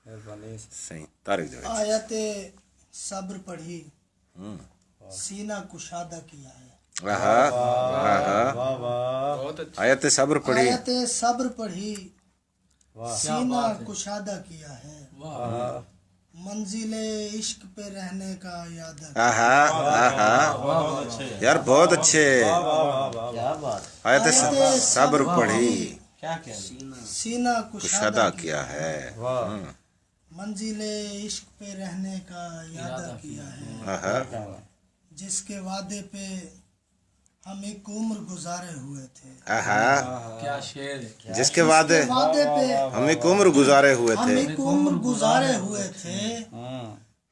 صحیح طارق جاوید آیت صبر پڑھی سینہ کشادہ کیا ہے آیت صبر پڑھی آیت صبر پڑھی سینہ کشادہ کیا ہے منزل عشق پہ رہنے کا ارادہ یار بہت اچھے آیت صبر پڑھی سینہ کشادہ کیا ہے منزل عشق پہ رہنے کا ارادہ کیا ہے جس کے وعدے پہ ہم ایک عمر گزارے ہوئے تھے جس کے وعدے پہ ہم ایک عمر گزارے ہوئے ہم تھے ایک عمر گزارے ہوئے تھے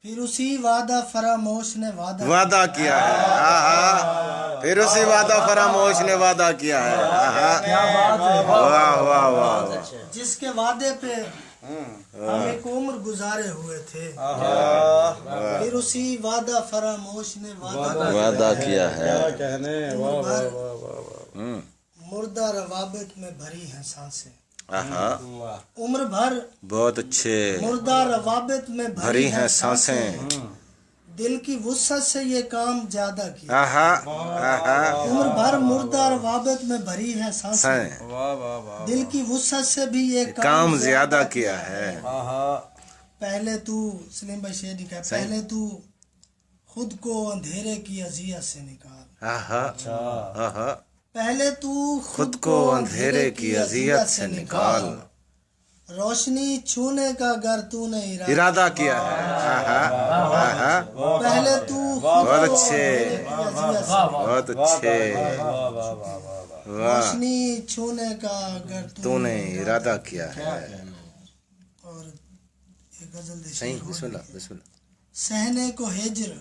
پھر اسی وعدہ فراموش نے وعدہ کیا ہے پھر اسی وعدہ فراموش نے وعدہ کیا ہے واہ واہ واہ جس کے وعدے پہ ہم ایک عمر گزارے ہوئے تھے پھر اسی وعدہ فراموش نے وعدہ کیا ہے مردہ روابط میں بھری ہیں سانسیں عمر بھر بہت اچھے مردہ روابط میں بھری ہیں سانسیں دل کی وسعت سے یہ کام زیادہ کیا عمر بھر مردہ روابط میں بھری ہے سانسیں دل کی وسعت سے بھی یہ کام زیادہ کیا ہے پہلے تو سلیم بھائی شیر لکھا ہے پہلے تو خود کو اندھیرے کی اذیت سے نکال پہلے تو خود کو اندھیرے کی اذیت سے نکال روشنی چھونے کا گر تو نے ارادہ کیا ہے پہلے تو بہت اچھے بہت اچھے روشنی چھونے کا گر تو نے ارادہ کیا ہے اور ایک غزل صحیح بسم اللہ بسم اللہ سہنے کو ہجر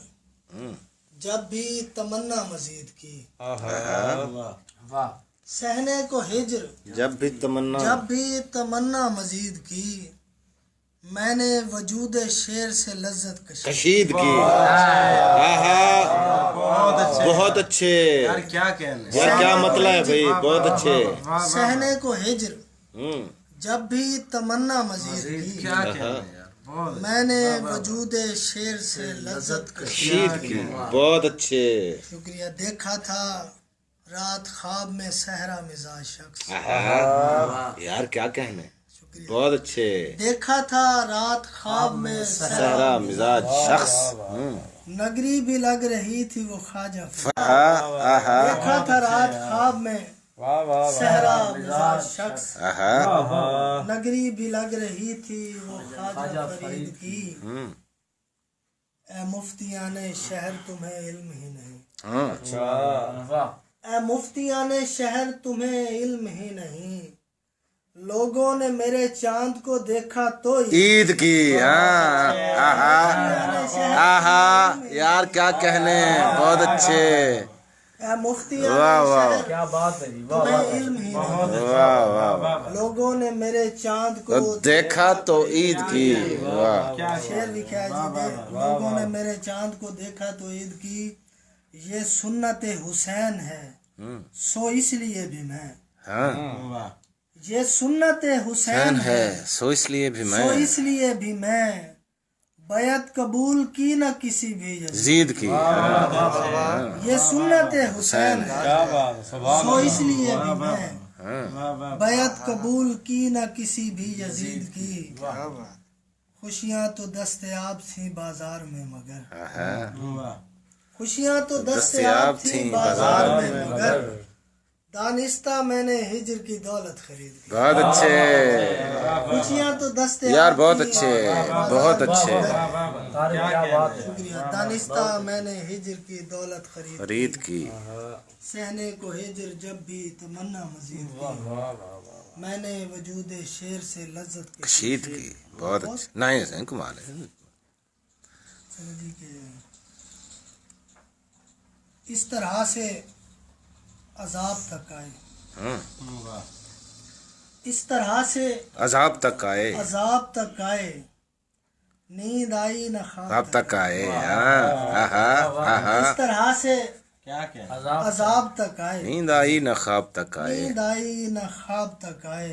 جب بھی تمنا مزید کی سہنے کو ہجر جب بھی تمنا مزید کی میں نے وجود شیر سے لذت کشید کی بہت اچھے یار کیا مطلب ہے بھائی بہت اچھے سہنے کو ہجر جب بھی تمنا مزید کی میں نے وجود شیر سے لذت کشید کی بہت اچھے شکریہ دیکھا تھا رات خواب میں صحرا مزاج شخص یار کیا کہنے بہت اچھے دیکھا تھا رات خواب میں صحرا مزاج شخص نگری بھی لگ رہی تھی وہ خواجہ دیکھا تھا رات خواب میں صحرا مزاج شخص نگری بھی لگ رہی تھی وہ خواجہ فرید کی اے مفتیان شہر تمہیں علم ہی نہیں اے مفتیان شہر تمہیں علم ہی نہیں لوگوں نے میرے چاند کو دیکھا تو عید کی یار کیا کہنے بہت اچھے اے مفتیان شہر تمہیں علم ہی نہیں لوگوں نے میرے چاند کو دیکھا تو عید کی شعر لکھا ہے جی لوگوں نے میرے چاند کو دیکھا تو عید کی یہ سنت حسین ہے سو اس لیے بھی میں یہ سنت حسین ہے سو اس لیے بھی میں بیعت قبول کی نہ کسی بھی یزید کی یہ سنت حسین ہے سو اس لیے بھی میں بیعت قبول کی نہ کسی بھی یزید کی خوشیاں تو دستیاب تھیں بازار میں مگر خوشیاں تو دستیاب تھیں بازار میں مگر دانستہ میں نے ہجر کی دولت خرید لی بہت اچھے خوشیاں تو دستیاب یار بہت اچھے بہت اچھے شکریہ دانستہ میں نے ہجر کی دولت خرید کی سہنے کو ہجر جب بھی تمنا مزید کی میں نے وجود شیر سے لذت کشید کی بہت اچھے نہیں حسین کمال ہے اس طرح سے عذاب تک آئے اس طرح سے عذاب تک آئے نیند آئی نہ خواب تک آئے اس طرح سے عذاب تک آئے نیند آئی نہ خواب تک آئے نیند آئی نہ خواب تک آئے